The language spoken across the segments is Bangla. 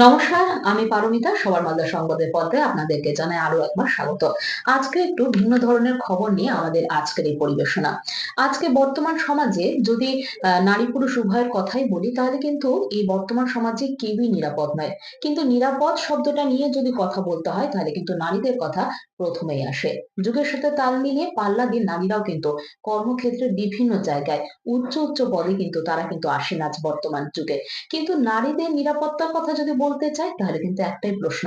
নমস্কার, আমি পারমিতা। সবার মাঝে সংবাদের পর্দায় আপনাদেরকে জানাই আরো একবার স্বাগত। আজকে একটু ভিন্ন ধরনের খবর নিয়ে আমাদের আজকের এই পরিবেশনা। আজকে বর্তমান সমাজে যদি নারী পুরুষ উভয়ের কথাই বলি তাহলে কিন্তু এই বর্তমান সমাজে কেউই নিরাপদ নয়। কিন্তু নিরাপদ শব্দটা নিয়ে যদি কথা বলতে হয় তাহলে কিন্তু নারীদের কথা প্রথমেই আসে। যুগের সাথে তাল মিলিয়ে পাল্লা দিয়ে নারীরাও কিন্তু কর্মক্ষেত্রে বিভিন্ন জায়গায় উচ্চ পদে কিন্তু তারা কিন্তু আসেন আজ বর্তমান যুগে। কিন্তু নারীদের নিরাপত্তার কথা যদি বলতে চাই তাহলে কিন্তু একটাই প্রশ্ন,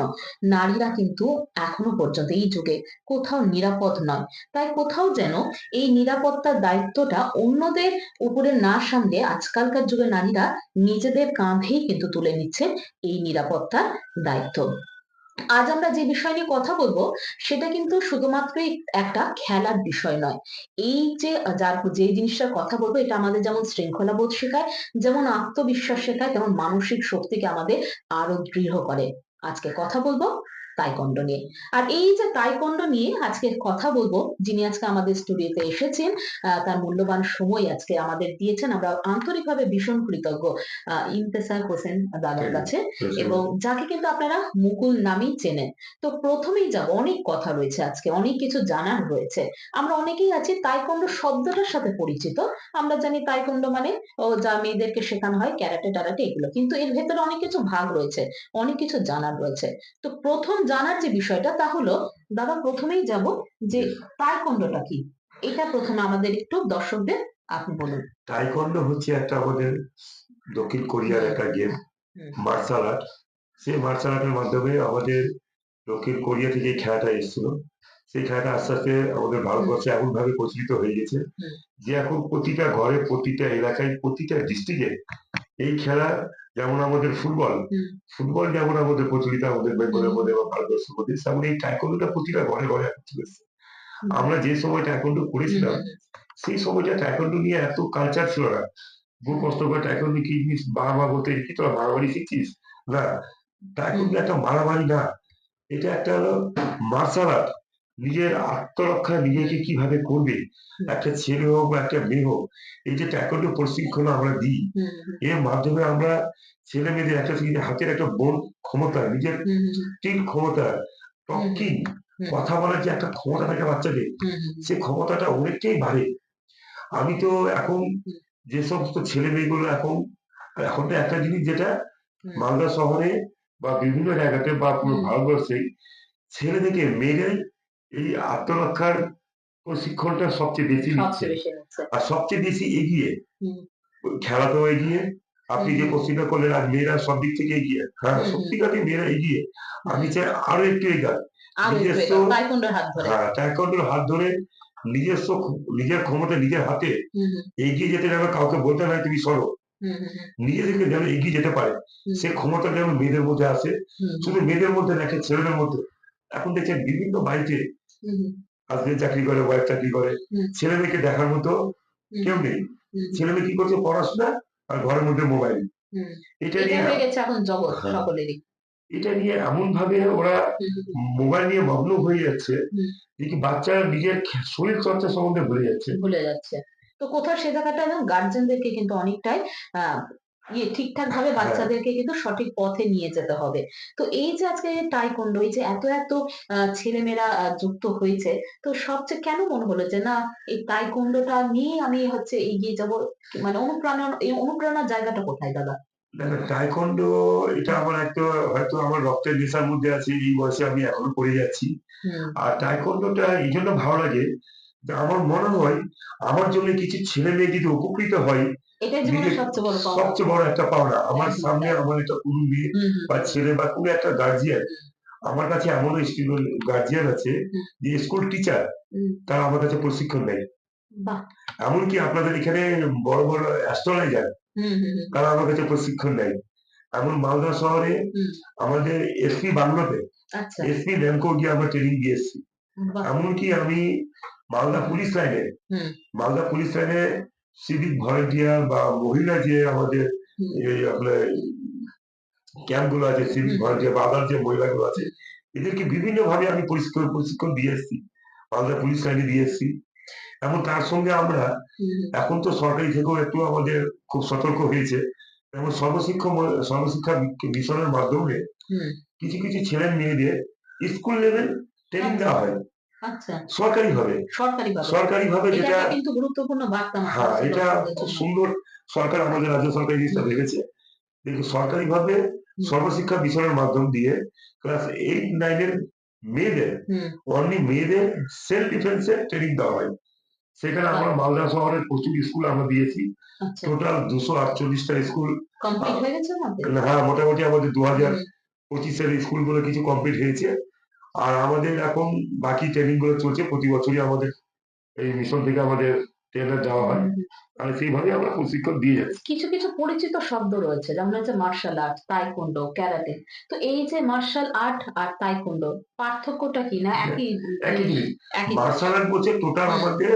নারীরা কিন্তু এখনো পর্যন্ত এই যুগে কোথাও নিরাপদ নয়। তাই কোথাও যেন এই নিরাপত্তার দায়িত্বটা অন্যদের উপরে না সামলে আজকালকার যুগে নারীরা নিজেদের কাঁধেই কিন্তু তুলে নিচ্ছেন এই নিরাপত্তার দায়িত্ব। আজ আমরা যে বিষয় নিয়ে কথা বলবো সেটা কিন্তু শুধুমাত্রই একটা খেলার বিষয় নয়। এই যে যে জিনিসটার কথা বলবো এটা আমাদের যেমন শৃঙ্খলাবোধ শেখায়, যেমন আত্মবিশ্বাস শেখায়, তেমন মানসিক শক্তিকে আমাদের আরো দৃঢ় করে। আজকে কথা বলবো তাইকোন্ডো নিয়ে। আর এই যে তাইকোন্ডো নিয়ে আজকে কথা বলবো, যিনি আজকে আমাদের স্টুডিওতে এসেছেন, তার মূল্যবান সময় আজকে আমাদের দিয়েছেন, আমরা আন্তরিকভাবে ভীষণ কৃতজ্ঞ ইমতেসার হোসেন দাদার কাছে, এবং যাকে কিন্তু আপনারা মুকুল নামেই চেনেন। তো প্রথমেই যাব, অনেক কথা রয়েছে আজকে, অনেক কিছু জানার রয়েছে। আমরা অনেকেই আছি তাইকোন্ডো শব্দটার সাথে পরিচিত। আমরা জানি তাইকোন্ডো মানে ও যা মেয়েদেরকে শেখানো হয় ক্যারাটে টারাটে এগুলো, কিন্তু এর ভেতরে অনেক কিছু ভাগ রয়েছে, অনেক কিছু জানার রয়েছে। তো প্রথম জানার যে বিষয়টা তা হলো, দাদা প্রথমেই যাব যে তাইকোন্ডোটা কি, এটা প্রথমে আমাদের একটু দর্শকদের আপনি বলুন। তাইকোন্ডো হচ্ছে একটা আমাদের দক্ষিণ কোরিয়ার একটা গেম, মার্শাল আর্ট। সেই মার্শাল আর্টের মাধ্যমে আমাদের দক্ষিণ কোরিয়া থেকে এই খেলাটা এসেছিল। সেই খেলাটা আস্তে আস্তে আমাদের ভারতবর্ষে এমন ভাবে প্রচলিত হয়ে গেছে যে এখন প্রতিটা ঘরে, প্রতিটা এলাকায়, প্রতিটা ডিস্ট্রিক্টে এই খেলা, যেমন আমাদের ফুটবল, ফুটবল যেমন আমাদের প্রচলিত আমাদের বেঙ্গলের মধ্যে বা ভারতবর্ষের মধ্যে, তেমন এই টাইকোন্ডোটা প্রতিটা ঘরে ঘরে এখন চলে এসেছে। আমরা যে সময় টাইকোন্ডো করেছিলাম সেই সময়টা টাইকোন্ডো নিয়ে এত কালচার ছিল না। খুব কষ্ট করে টাইকোন্ডো কি জিনিস, মা বলতে কি তোরা মারামারি শিখছিস? না, টাইকোন্ডো একটা মারামারি না, এটা একটা হলো মার্শাল আর্ট। নিজের আত্মরক্ষা নিজেকে কিভাবে করবে, একটা ছেলে হোক বা একটা মেয়ে হোক, এই যে টাইকোন্ডো প্রশিক্ষণ আমরা দিই, এর মাধ্যমে আমরা ছেলে মেয়েদের একটা হাতের একটা বোন ক্ষমতা, নিজের টিম ক্ষমতা, টকিং, কথা বলার যে একটা ক্ষমতা থাকে বাচ্চাদের, সে ক্ষমতাটা অনেকটাই বাড়ে। আমি তো এখন যে সমস্ত ছেলে মেয়েগুলো এখন, এখন তো একটা জিনিস যেটা মালদা শহরে বা বিভিন্ন জায়গাতে বা পুরো ভারতবর্ষে ছেলে থেকে মেয়েদের এই আত্মরক্ষার প্রশিক্ষণটা সবচেয়ে বেশি নিচ্ছে আর সবচেয়ে বেশি এগিয়ে, খেলাতেও এগিয়ে। আপনি যে কোশ্চিনটা করলেন, আজ মেয়েরা সব দিক থেকে এগিয়ে, হ্যাঁ সত্যিকারে মেয়েরা এগিয়ে। আমি চাই আরো একটু এগাক, নিজস্ব, হ্যাঁ টাইকোন্ডোর হাত ধরে নিজস্ব, নিজের ক্ষমতা নিজের হাতে এগিয়ে যেতে, যেন কাউকে বলতে না তুমি সরো, নিজে থেকে যেন এগিয়ে যেতে পারে, সে ক্ষমতা যেন মেয়েদের মধ্যে আসে। শুধু মেয়েদের মধ্যে দেখে, ছেলেদের মধ্যে এখন দেখছেন বিভিন্ন বাড়িতে হাজবেন্ড চাকরি করে, ওয়াইফ চাকরি করে, ছেলে মেয়েকে দেখার মতো কেউ নেই। ছেলে মেয়ে কি করছে, পড়াশোনা আর ঘরের মধ্যে মোবাইল। এটা নিয়ে হয়ে গেছে এখন জগৎ হ্যাঁ, সকলেরই। এটা নিয়ে এমন ভাবে ওরা মোবাইল নিয়ে মগ্ন হয়ে যাচ্ছে যে কি বাচ্চারা নিজের শরীর চর্চা সম্বন্ধে ভুলে যাচ্ছে। তো কোথাও সে জায়গাটা না গার্জেনদেরকে কিন্তু অনেকটাই আহ ঠিকঠাক ভাবে হ্যাঁ, বাচ্চাদেরকে কিন্তু সঠিক পথে নিয়ে যেতে হবে। তো এই যে আজকে টাইকোন্ডো, এই যে এত ছেলেমেয়েরা যুক্ত হয়েছে, তো সবচেয়ে কেন মনে হলো যে না, এই টাইকোন্ডোটা নিয়ে আমি হচ্ছে এগিয়ে যাব, মানে অনুপ্রেরণার জায়গাটা কোথায় দাদা? দেখো টাইকোন্ডো, এটা আমার একটা, হয়তো আমার রক্তের নেশার মধ্যে আছে, এই বয়সে আমি এখনো করে যাচ্ছি। আর টাইকোন্ডোটা এই জন্য ভালো লাগে যে আমার মনে হয় আমার জন্য কিছু ছেলে মেয়ে যদি উপকৃত হয়, এটাই নিজে জীবনের সবচেয়ে বড় পাওনা। সবচেয়ে বড় একটা পাওনা। আমার একদম সামনে তাই। আমার একটা কোনো মেয়ে বা ছেলে বা কোনো একটা গার্জিয়ান, আমার কাছে এমন স্টুডেন্ট গার্জিয়ান আছে যে স্কুল টিচার, তারা আমার কাছে প্রশিক্ষণ নেয়। বাহ! এমনকি আপনাদের এখানে বড় বড় অ্যাস্ট্রোলজার, তারা আমার কাছে প্রশিক্ষণ নেয়। এমন মালদা শহরে আমাদের এসপি বাংলোতে, আচ্ছা। এসপি ল্যাংকো গিয়ে আমরা ট্রেনিং দিয়ে এসেছি। বাহ! এমনকি আমি মালদা পুলিশ লাইনে, মালদা পুলিশ লাইনে সিভিক ভলেন্টিয়ার বা মহিলা যে আমাদের এই আপনার ক্যাম্প গুলো আছে, সিভিক ভলেন্টিয়ার বা আদার যে মহিলাগুলো আছে, এদেরকে বিভিন্ন ভাবে আমি প্রশিক্ষণ দিয়ে এসেছি, মালদা পুলিশ লাইনে দিয়ে এসেছি। এবং তার সঙ্গে আমরা এখন তো সরকারি থেকেও একটু আমাদের খুব সতর্ক হয়েছে, এবং সর্বশিক্ষা মিশনের মাধ্যমে হুম, কিছু কিছু ছেলে মেয়েদের স্কুল লেভেল ট্রেনিং আচ্ছা, দেওয়া হয় আচ্ছা। সরকারিভাবে। সরকারিভাবে। সরকারিভাবে এটা যেটা, একটা কিন্তু গুরুত্বপূর্ণ বার্তা আমার হ্যাঁ, সমস্ত এটা দর্শকদের খুব জন্য। সুন্দর সরকার, আমাদের রাজ্য সরকার এই জিনিসটা হুম, ভেবেছে। কিন্তু সরকারিভাবে হুম, সর্বশিক্ষা মিশনের মাধ্যম দিয়ে ক্লাস 8-9 এর মেয়েদের, হুম, অনলি মেয়েদের সেলফ ডিফেন্স এর ট্রেনিং দেওয়া হয়। সেখানে বাহ! আমরা মালদা শহরের প্রচুর স্কুল আমরা দিয়েছি। আচ্ছা। Total 248টা school. কমপ্লিট হয়ে গেছে আপনাদের? হ্যাঁ, মোটামুটি আমাদের হুম, 2025 এর স্কুলগুলো কিছু কমপ্লিট হয়েছে। আর আমাদের এখন বাকি ট্রেনিং গুলো চলছে। প্রতি বছরই আমাদের এই মিশন থেকে আমাদের ট্রেনার দেওয়া হুম, হয়। হুম। আর সেইভাবে আমরা প্রশিক্ষণ দিয়ে যাচ্ছি। কিছু, কিছু পরিচিত শব্দ রয়েছে যেমন হচ্ছে মার্শাল আর্ট, তাইকোন্ডো, ক্যারাটে। তো এই যে মার্শাল আর্ট আর তাইকোন্ডো পার্থক্যটা কি? না হ্যাঁ, একই একই জিনিস? জিনিস। একই জিনিস। মার্শাল আর্ট বলছে টোটাল হুম, আমাদের,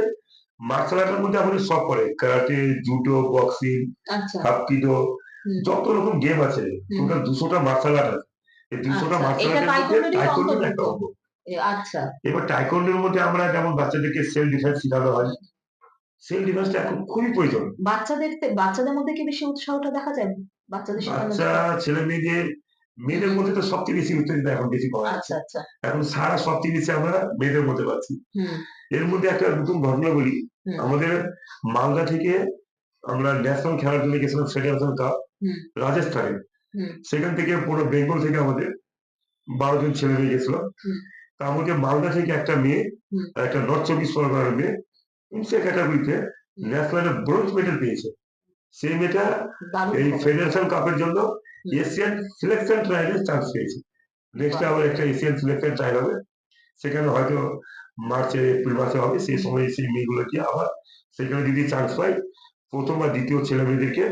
মার্শাল আর্টের মধ্যে আমাদের সব পড়ে। ক্যারাটে, জুডো, বক্সিং, আচ্ছা। হাপকিডো, হুম, যত রকম গেম আছে। হুম, টোটাল হুম। 200টা মার্শাল আর্ট আছে। এই 200টা আচ্ছা। মার্শাল এটা আর্টের মধ্যে তাইকোন্ডোরই টাইকোন্ডো অন্তর্ভুক্ত? একটা অঙ্গ। আচ্ছা। এবার টাইকোন্ডোর মধ্যে আমরা যেমন বাচ্চাদেরকে সেলফ ডিফেন্স শেখানো হয়। হুম। সেলফ ডিফেন্সটা এখন খুবই প্রয়োজন। বাচ্চাদের মধ্যে কি বেশি উৎসাহটা দেখা যায়? বাচ্চাদের শেখানো বাচ্চা যেটা? ছেলে মেয়েদের, হুম, মেয়েদের হুম। মধ্যে তো সবচেয়ে বেশি উত্তেজনা এখন বেশি পাওয়া যাচ্ছে। আচ্ছা, আচ্ছা। এখন সারা সবচেয়ে বেশি আমরা মেয়েদের মধ্যে পাচ্ছি। হুম, এর মধ্যে একটা নতুন ঘটনা বলি। হুম, আমাদের মালদা থেকে আমরা ন্যাশনাল খেলার জন্য গেছিলাম, ফেডারেশন কাপ হুম, রাজস্থানে। হুম, সেখান থেকে পুরো বেঙ্গল থেকে আমাদের 12 জন ছেলে মেয়ে গেছিল। হুম, তার মধ্যে মালদা থেকে একটা মেয়ে হুম, আর একটা নর্থ চব্বিশ পরগনার মেয়ে সে ক্যাটাগরিতে হুম। ন্যাশনালে ব্রোঞ্জ মেডেল পেয়েছে। সেই মেয়েটা দারুণ এই খবর। ফেডারেশন কাপের জন্য হুম, এশিয়ান সিলেকশন ট্রায়ালে চান্স পেয়েছে। নেক্সট বাহ! আবার একটা এশিয়ান সিলেকশন ট্রায়াল হবে। সেখানে হয়তো মার্চে এপ্রিল মাসে হবে। সেই হুম। সময় সেই মেয়েগুলোকে আবার সেখানে যদি চান্স পায়, প্রথম বা দ্বিতীয় ছেলে মেয়েদেরকে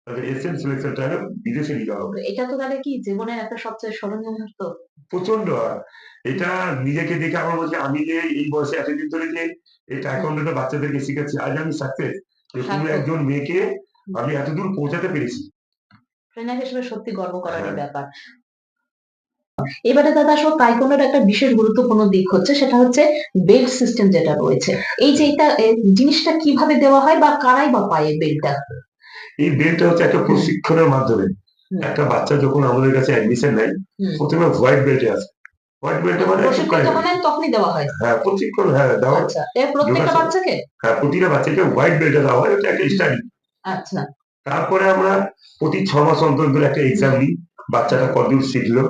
তাদের এশিয়ান সিলেকশন ট্রায়ালে বিদেশে নিয়ে যাওয়া হবে। এটা তো তাহলে কি জীবনের একটা সবচেয়ে স্মরণীয় মুহূর্ত? প্রচন্ড হুম, এটা নিজেকে দেখে আমার বলছে, আমি যে এই বয়সে এতদিন ধরে যে এই হুম। টাইকোয়ান্ডোটা বাচ্চাদেরকে শিখাচ্ছি, আজ আমি সাকসেস যে কোনো সার্থক। একজন মেয়েকে হুম। আমি এতদূর পৌঁছাতে পেরেছি। ট্রেনার হিসেবে সত্যি গর্ব করারই হ্যাঁ, ব্যাপার। এবারে দাদা আসলে তাইকোন্ডোর একটা বিশেষ গুরুত্বপূর্ণ দিক হচ্ছে সেটা হচ্ছে বেল্ট সিস্টেম যেটা রয়েছে। এই যে এটা জিনিসটা কিভাবে দেওয়া হয় বা কারাই বা পায় এই বেল্টটা? এই বেলটা হচ্ছে একটা হুম, প্রশিক্ষণের মাধ্যমে। হুম, একটা বাচ্চা যখন আমাদের কাছে অ্যাডমিশন নেয়, হুম। প্রথমে হোয়াইট বেল্টে আসে। হোয়াইট বেল্টে মানে মানে একদম প্রশিক্ষণ যখন প্রাইমারি। নেন তখনই দেওয়া হয়? হ্যাঁ, প্রশিক্ষণ, হ্যাঁ, দেওয়া হয়। আচ্ছা। প্রত্যেকটা যোগাসন, বাচ্চাকে? হ্যাঁ, প্রতিটা বাচ্চাকে হোয়াইট বেল্টে দেওয়া হয়। ওটা একটা হুম, স্টাইল। আচ্ছা। তারপরে আমরা প্রতি 6 মাস অন্তর অন্তর একটা এক্সাম হুম, নিই। বাচ্চাটা হুম, কতদূর শিখলো।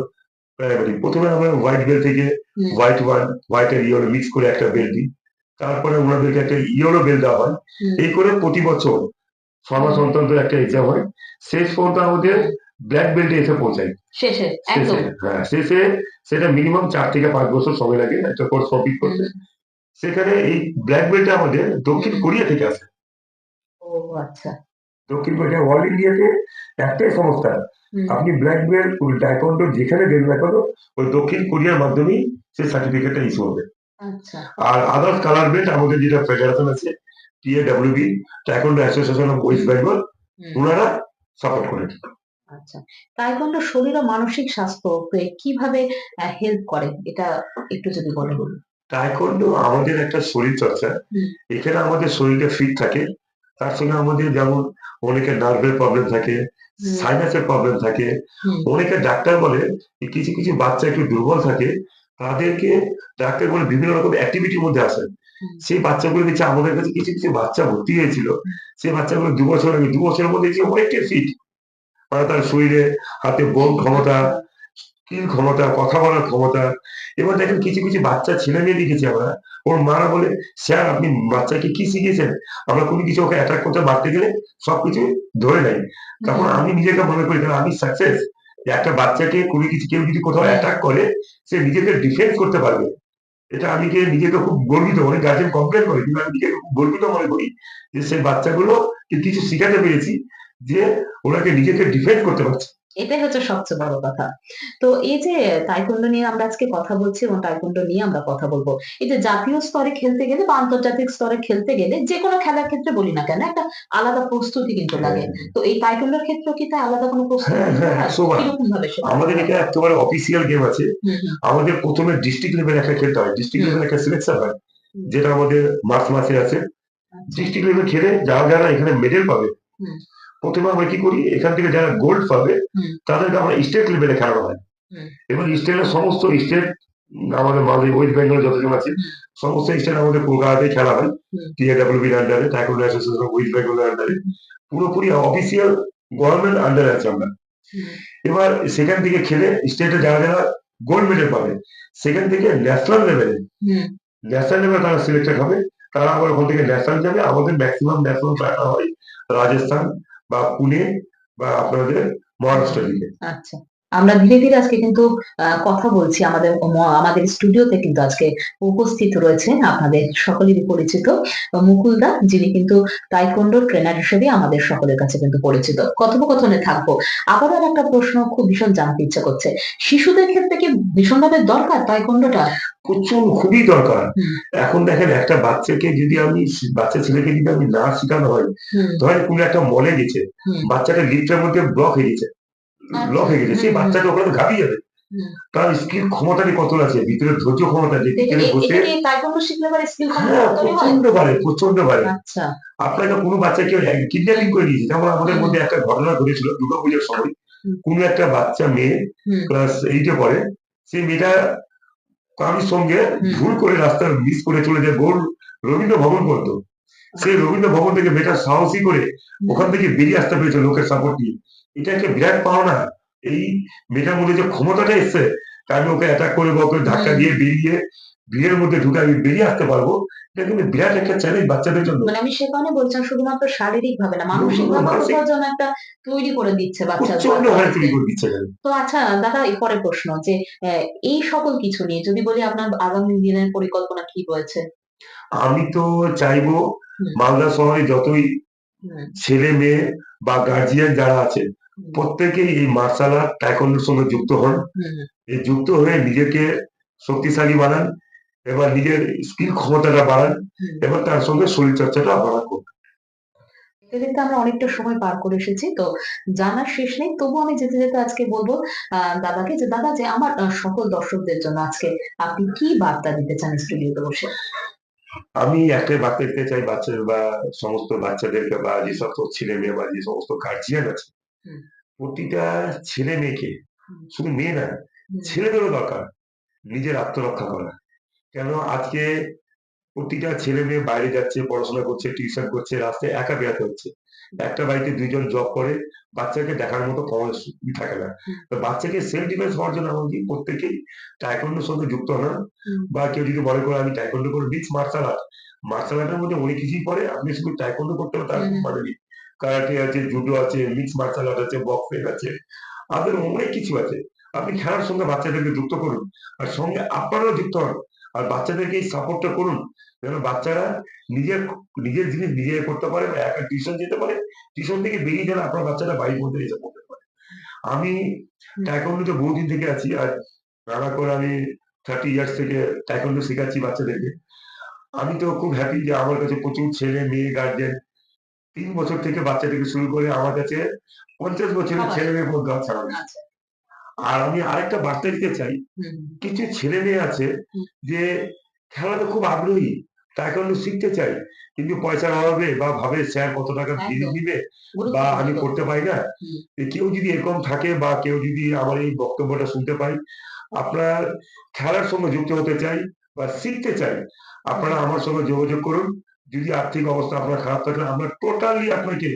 প্রাইমারি প্রথমে আমরা হোয়াইট বেল্ট থেকে হুম, হোয়াইট ওয়ান, হোয়াইট আর ইয়েলো মিক্স করে একটা বেল্ট দিই। তারপরে ওনাদেরকে একটা ইয়েলো বেল্ট দেওয়া হয়। হুম, এই করে প্রতি বছর 6 মাস হুম, অন্তর অন্তর একটা এক্সাম হয়। শেষ পর্যন্ত আমাদের হুম। ব্ল্যাক বেল্টে এসে পৌঁছায়। শেষে শেষে, একদম। হ্যাঁ, শেষে সেটা মিনিমাম 4 থেকে 5 বছর সময় লাগে একটা কোর্স কমপ্লিট হুম, করতে। সেখানে এই ব্ল্যাক বেল্টটা আমাদের দক্ষিণ হুম। কোরিয়া থেকে আসে। ও আচ্ছা। দক্ষিণ কোরিয়া, অল ইন্ডিয়াতে একটাই সংস্থা। হুম, আপনি ব্ল্যাক বেল্ট টাইকোয়ান্ডো যেখানে দেন না কেন, ওই দক্ষিণ কোরিয়ার মাধ্যমেই সেই সার্টিফিকেটটা ইস্যু হবে। আচ্ছা। আর আদার্স কালার বেল্ট আমাদের যেটা ফেডারেশন আছে, টিএডব্লিউবি, টাইকোয়ান্ডো অ্যাসোসিয়েশন অফ ওয়েস্ট হুম, বেঙ্গল, হুম। ওনারা সাপোর্ট করেন। আচ্ছা। তাইকোন্ডো শরীর ও মানসিক স্বাস্থ্যকে কিভাবে হেল্প করে? এটা একটু যদি বলেন। টাইকোয়ান্ডো আমাদের একটা শরীর চর্চা। হুম, এখানে আমাদের শরীরটা ফিট থাকে। তার সঙ্গে আমাদের যেমন অনেকের নার্ভের প্রবলেম থাকে, হুম, সাইনাসের প্রবলেম থাকে। হুম, অনেকে ডাক্তার বলে যে কিছু কিছু বাচ্চা একটু দুর্বল থাকে, তাদেরকে ডাক্তার বলে বিভিন্ন রকম অ্যাক্টিভিটির মধ্যে আসেন। হুম, সেই বাচ্চাগুলো দেখছি আমাদের কাছে কিছু কিছু বাচ্চা ভর্তি হয়েছিল। হুম, সেই বাচ্চাগুলো 2 বছর আগে, 2 বছরের মধ্যে দেখছি অনেকটাই ফিট। মানে তার শরীরে হাতে বোন ক্ষমতা, আচ্ছা। স্কিল ক্ষমতা, কথা বলার ক্ষমতা। এবার দেখেন কিছু কিছু বাচ্চা ছেলে মেয়ে দেখেছি আমরা, ওর মারা বলে, স্যার আপনি বাচ্চাকে কি শিখিয়েছেন? আমরা কোনো কিছু ওকে অ্যাটাক করতে মারতে গেলে সবকিছু ধরে নেয়। তখন হুম, আমি নিজেকে মনে করি তাহলে আমি সাকসেস। একটা বাচ্চাকে কোনো কিছু কেউ যদি কোথাও হুম, অ্যাটাক করে, সে নিজেকে ডিফেন্স করতে পারবে। এটা আমি নিজেকে খুব গর্বিত, অনেক গার্জেন কমপ্লেন করে, কিন্তু আমি নিজেকে খুব গর্বিত মনে করি যে সেই বাচ্চাগুলো কিছু শিখাতে পেরেছি, যে ওনাকে নিজেকে ডিফেন্ড করতে পারছে। এটাই হচ্ছে সবচেয়ে বড় কথা। তো এই যে তাইকোন্ডো নিয়ে আমরা আজকে কথা বলছি এবং তাইকোন্ডো নিয়ে আমরা কথা বলবো। এই যে জাতীয় স্তরে খেলতে গেলে বা আন্তর্জাতিক স্তরে খেলতে গেলে যেকোনো খেলার ক্ষেত্রে বলি না কেন একটা আলাদা প্রস্তুতি কিন্তু হ্যাঁ, লাগে। তো এই তাইকোন্ডোর ক্ষেত্রেও কি তাই আলাদা কোনো প্রস্তুতি হ্যাঁ, নিতে হ্যাঁ, হয়? 100 বার। কিরকম ভাবে সেটা আমাদের হয়? এটা একেবারে অফিসিয়াল গেম আছে। হুম, হুম, আমাদের প্রথমে ডিস্ট্রিক্ট লেভেল একটা খেলতে হয়, ডিস্ট্রিক্ট হুম, লেভেল একটা সিলেকশন হয়, হুম, যেটা আমাদের মার্চ মাসে আছে। আচ্ছা। ডিস্ট্রিক্ট লেভেল খেলে যারা যারা এখানে মেডেল পাবে, হুম, প্রথমে আমরা কি করি, এখান থেকে যারা গোল্ড পাবে তাদেরকে আমরা স্টেট লেভেলে খেলানো হয়। এবং স্টেটের সমস্ত স্টেট আমাদের মালদ্বীপ ওয়েস্ট বেঙ্গল যতজন আছে সমস্ত স্টেট আমাদের কলকাতাতেই খেলা হয়। টিএডব্লিউবির আন্ডারে, টাইকোন্ডো অ্যাসোসিয়েশন ওয়েস্ট বেঙ্গলের আন্ডারে, পুরোপুরি অফিসিয়াল গভর্নমেন্ট আন্ডারে আছে আমরা। এবার সেখান থেকে খেলে স্টেটে যারা যারা গোল্ড মেডেল পাবে সেখান থেকে ন্যাশনাল লেভেলে তারা সিলেক্টেড হবে। তারা আবার ওখান থেকে ন্যাশনাল যাবে। আমাদের ম্যাক্সিমাম ন্যাশনাল খেলাটা হয় রাজস্থান বা পুনে বা আপনাদের মহারাষ্ট্রের দিকে। আচ্ছা, আমরা ধীরে ধীরে আজকে কিন্তু কথা বলছি। আমাদের স্টুডিওতে কিন্তু আজকে উপস্থিত রয়েছেন আপনাদের সকলেরই পরিচিত মুকুল দা, যিনি কিন্তু তাইকোন্ডো ট্রেনার হিসেবে আমাদের সকলের কাছে কিন্তু পরিচিত। কথোপকথনে থাকবো। আবারও আর একটা প্রশ্ন খুব ভীষণ জানতে ইচ্ছা করছে, শিশুদের ক্ষেত্রে কি ভীষণভাবে দরকার তাইকোন্ডোটা? খুবই দরকার। এখন দেখেন, একটা বাচ্চাকে যদি বাচ্চা ছেলেকে যদি আমি না শেখানো হয়, ধরেন কোন একটা মলে গেছে, বাচ্চাটা লিফটের মধ্যে ব্লক হয়ে গেছে, সেই বাচ্চাটা ওখানে ঘাবিয়ে যাবে। তার স্কিল ক্ষমতাটি কত আছে, ভিতরে ধৈর্য ক্ষমতা যে কিভাবে বসে প্রচন্ড বাড়ে। আপনাকে কোনো বাচ্চা কেউ কিডন্যাপিং করে দিয়েছে। যেমন আমাদের মধ্যে একটা ঘটনা ঘটেছিল দুর্গাপূজার সময়। কোন একটা বাচ্চা মেয়ে ক্লাস 8-এ পড়ে, সেই মেয়েটা কারোর সঙ্গে ভুল করে রাস্তা মিস করে চলে যায় রবীন্দ্র ভবন পড়তো। সেই রবীন্দ্র ভবন থেকে মেয়েটা সাহসী করে ওখান থেকে বেরিয়ে আসতে পেরেছে লোকের সাপোর্ট নিয়ে। এটা একটা বিরাট পাওনা। এই মেয়েটার মধ্যে যে ক্ষমতাটা এসছে, আমি ওকে অ্যাটাক করে বা ওকে ধাক্কা দিয়ে বেরিয়ে ভিড়ের মধ্যে ঢুকে আমি বেরিয়ে আসতে পারবো, এটা কিন্তু বিরাট একটা চ্যালেঞ্জ বাচ্চাদের জন্য। মানে আমি সে কারণে বলছিলাম, শুধুমাত্র শারীরিক ভাবে না, মানসিক ভাবে যেন একটা তৈরি করে দিচ্ছে বাচ্চাদের। তো আচ্ছা দাদা, এই পরে প্রশ্ন যে এই সকল কিছু নিয়ে যদি বলি, আপনার আগামী দিনের পরিকল্পনা কি রয়েছে? আমি তো চাইবো মালদা শহরে যতই ছেলে মেয়ে বা গার্জিয়ান যারা আছে প্রত্যেকেই এই মার্শাল আর্ট টাইকোন্ডোর সঙ্গে যুক্ত হন। এই যুক্ত হয়ে নিজেকে শক্তিশালী বানান, এবার নিজের স্কিল ক্ষমতাটা বাড়ান, এবং তার সঙ্গে শরীর চর্চাটা বাড়ান। দেখতে আমরা অনেকটা সময় পার করে এসেছি, তো জানার শেষ নেই। তবু আমি যেতে যেতে আজকে বলবো দাদাকে, যে দাদা, যে আমার সকল দর্শকদের জন্য আজকে আপনি কি বার্তা দিতে চান স্টুডিওতে বসে? আমি একটাই বার্তা দিতে চাই বাচ্চা বা সমস্ত বাচ্চাদেরকে, বা যে সমস্ত ছেলে মেয়ে বা যে সমস্ত গার্জিয়ান আছে, প্রতিটা ছেলে মেয়েকে, শুধু মেয়ে না, ছেলেদেরও দরকার নিজের আত্মরক্ষা করা। কেন আজকে প্রতিটা ছেলে মেয়ে বাইরে যাচ্ছে, পড়াশোনা করছে, টিউশন করছে, রাস্তায় একা বেরোতে হচ্ছে। একটা বাড়িতে দুইজন জব করে, বাচ্চাকে দেখার মতো খরচ থাকে না। তো বাচ্চাকে সেলফ ডিফেন্স হওয়ার জন্য আমাকে প্রত্যেকেই টাইকোন্ডোর সঙ্গে যুক্ত হন। বা কেউ যদি মনে করে আমি টাইকোন্ডো করে মিক্স মার্শাল আর্টের মধ্যে অনেক কিছুই পড়ে, আপনি শুধু টাইকোন্ডো করতে হবে তার মানে নেই। কারাটে আছে, জুডো আছে, মিক্স মার্শাল আর্ট আছে, বক্সিং আছে, আপনাদের অনেক কিছু আছে। আপনি খেলার সঙ্গে বাচ্চাদেরকে যুক্ত করুন, আর সঙ্গে আপনারাও যুক্ত হন, আর বাচ্চাদেরকে এই সাপোর্টটা করুন যেন বাচ্চারা নিজের নিজের জিনিস নিজে করতে পারে, বা একা টিউশন যেতে পারে, টিউশন থেকে বেরিয়ে যেন আপনার বাচ্চারা বাড়ির মধ্যে এসে পড়তে পারে। আমি টাইকোন্ডোতে বহুদিন থেকে আছি, আর রান্না করে আমি 30 ইয়ার্স থেকে টাইকোন্ডো শেখাচ্ছি বাচ্চাদেরকে। আমি তো খুব হ্যাপি যে আমার কাছে প্রচুর ছেলে মেয়ে গার্জেন 3 বছর থেকে বাচ্চা থেকে শুরু করে আমার কাছে 50 বছরের ছেলে মেয়ে পর্যন্ত আছে আমার কাছে। আর আমি আরেকটা বার্তা দিতে চাই, কিছু ছেলে মেয়ে আছে যে খেলাতে খুব আগ্রহী, টাইকোন্ডো শিখতে চাই, কিন্তু পয়সার অভাবে বা ভাবে স্যার কত টাকা ফিস দিবে বা আমি করতে পারি না। কেউ যদি এরকম থাকে, বা কেউ যদি আমার এই বক্তব্যটা শুনতে পাই, আপনার খেলার সঙ্গে যুক্ত হতে চাই বা শিখতে চাই, আপনারা আমার সঙ্গে যোগাযোগ করুন। যদি আর্থিক অবস্থা আপনার খারাপ থাকলে আমরা টোটালি আপনাকে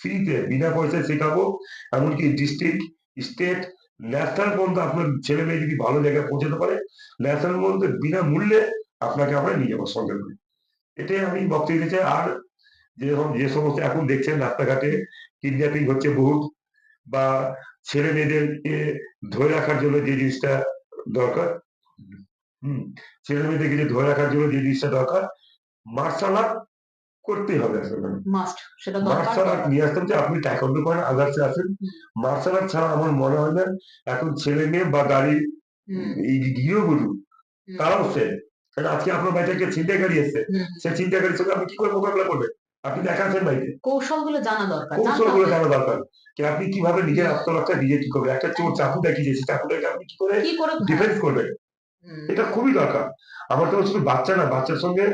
ফ্রিতে বিনা পয়সায় শেখাবো। এমনকি ডিস্ট্রিক্ট, স্টেট, ন্যাশনাল পর্যন্ত আপনার ছেলে মেয়ে যদি ভালো জায়গায় পৌঁছাতে পারে, ন্যাশনাল পর্যন্ত বিনামূল্যে আপনাকে আমরা নিয়ে যাবো সঙ্গে করে। এটাই আমি বক্তব্য দিতে চাই। আর যে সমস্ত এখন দেখছেন রাস্তাঘাটে কিডন্যাপিং হচ্ছে বহুত, বা ছেলে মেয়েদেরকে ধরে রাখার জন্য যে জিনিসটা দরকার, ছেলে মেয়েদেরকে যে ধরে রাখার জন্য যে জিনিসটা দরকার, মার্শাল আর্ট করতেই হবে। আসলে মার্শাল আর্ট নিয়ে আসতে হবে। আপনি টাইকোন্ডো করেন, আদার্সে আছেন, মার্শাল আর্ট ছাড়া আমার মনে হয় না এখন ছেলে মেয়ে বা গাড়ির এই গৃহবধূ তারাও সে। কারণ আজকে আপনার বাড়িতে একটা ছিনতাইকারী এসছে, সে ছিনতাইকারীর সঙ্গে আপনি কি করে মোকাবিলা করবেন? আপনি দেখাচ্ছেন বাড়িতে, কৌশলগুলো জানা দরকার। আপনি কিভাবে নিজের আত্মরক্ষা নিজে কি করবেন? একটা চোর চাকু দেখিয়ে, চাকুটাকে আপনি কি করে ডিফেন্স করবেন, এটা খুবই দরকার। আমার তো শুধু বাচ্চা না, বাচ্চার সঙ্গে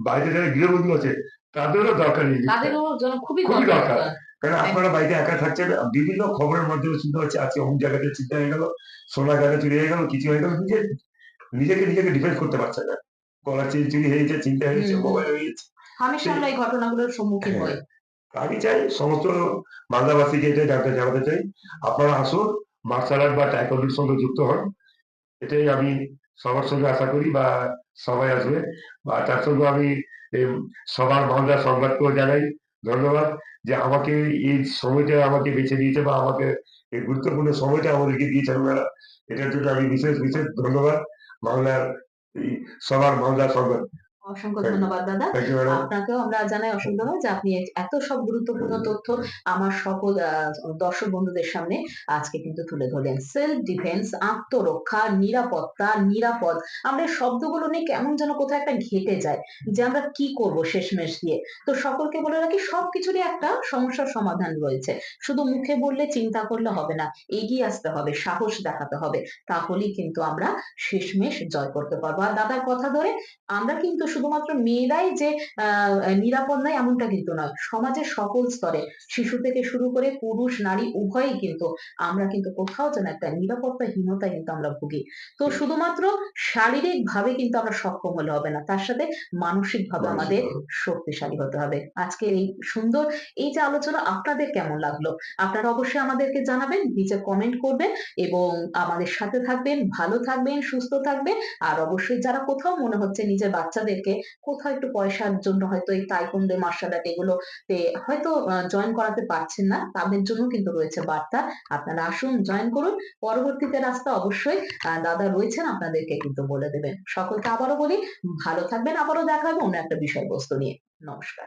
বাইরে যারা গৃহবধূ আছে তাদেরও দরকার, খুবই দরকার। কারণ আপনারা বাড়িতে একা থাকছেন, বিভিন্ন খবরের মাধ্যমে শুনতে পাচ্ছি আজকে অমুক জায়গাতে চিন্তা হয়ে গেল, সোনার চুরি হয়ে গেল, কিছু হয়ে গেল, নিজেকে ডিফেন্স করতে পারছে না। গলার চেন চুরি হয়েছে, চিন্তা হয়েছে, মোবাইল হয়ে গেছে। হামেশা আমরা এই ঘটনাগুলোর সম্মুখীন হই। হ্যাঁ, আমি চাই সমস্ত বাংলাবাসীকে এটাই জানাতে চাই, আপনারা আসুন, মার্শাল আর্ট বা টাইকোয়ান্ডোর সঙ্গে যুক্ত হন। এটাই আমি সবার সঙ্গে আশা করি, বা সবাই আসবে। বা তার সঙ্গে আমি সবার বাংলা সংবাদকেও জানাই ধন্যবাদ, যে আমাকে এই সময়টা আমাকে বেছে দিয়েছে, বা আমাকে এই গুরুত্বপূর্ণ সময়টা আমাদেরকে দিয়েছেন ওনারা। এটার জন্য আমি বিশেষ ধন্যবাদ বাংলার এই সবার বাংলা সংবাদ। অসংখ্য থ্যাংক ধন্যবাদ দাদা। Thank you madam. আপনাকেও আমরা জানাই অসংখ্য ধন্যবাদ যে আপনি এত সব গুরুত্বপূর্ণ তথ্য আমার সকল দর্শক বন্ধুদের সামনে আজকে কিন্তু তুলে ধরলেন। সেলফ ডিফেন্স, আত্মরক্ষা, নিরাপত্তা, নিরাপদ, আমরা এই শব্দগুলো নিয়ে কেমন যেন কোথাও একটা ঘেঁটে যায় যে আমরা কি করব শেষমেশ দিয়ে। তো সকলকে বলে রাখি সবকিছুরই একটা সমস্যার সমাধান রয়েছে। শুধু মুখে বললে চিন্তা করলে হবে না। এগিয়ে আসতে হবে, সাহস দেখাতে হবে। তাহলেই কিন্তু আমরা শেষমেশ জয় করতে পারবো। আর দাদার কথা ধরে আমরা কিন্তু শুধুমাত্র মেয়েরাই যে নিরাপদ নয় এমনটা কিন্তু নয়। সমাজের সকল স্তরে শিশু থেকে শুরু করে পুরুষ, নারী উভয়ই কিন্তু আমরা কিন্তু কোথাও যেন একটা নিরাপত্তাহীনতায় কিন্তু আমরা ভুগি। তো শুধুমাত্র শারীরিকভাবে কিন্তু আমরা সক্ষম হলে হবে না। তার সাথে মানসিকভাবে আমাদের শক্তিশালী হতে হবে। আজকের এই সুন্দর এই যে আলোচনা আপনাদের কেমন লাগলো? আপনারা অবশ্যই আমাদেরকে জানাবেন, নিচে কমেন্ট করবেন এবং আমাদের সাথে থাকবেন, ভালো থাকবেন, সুস্থ থাকবেন। আর অবশ্যই যারা কোথাও মনে হচ্ছে নিজের বাচ্চাদেরকে কোথাও একটু পয়সার জন্য হয়তো এই তাইকোন্ডো, মার্শাল আর্ট এগুলোতে হয়তো জয়েন করাতে পারছেন না, তাদের জন্য কিন্তু রয়েছে বার্তা। আপনারা আসুন, জয়েন করুন। পরবর্তীতে রাস্তা অবশ্যই দাদা রয়েছেন, আপনাদেরকে কিন্তু বলে দেবেন। সকলকে আবারও বলি, ভালো থাকবেন। আবারও দেখা হবে অন্য একটা বিষয়বস্তু নিয়ে। নমস্কার।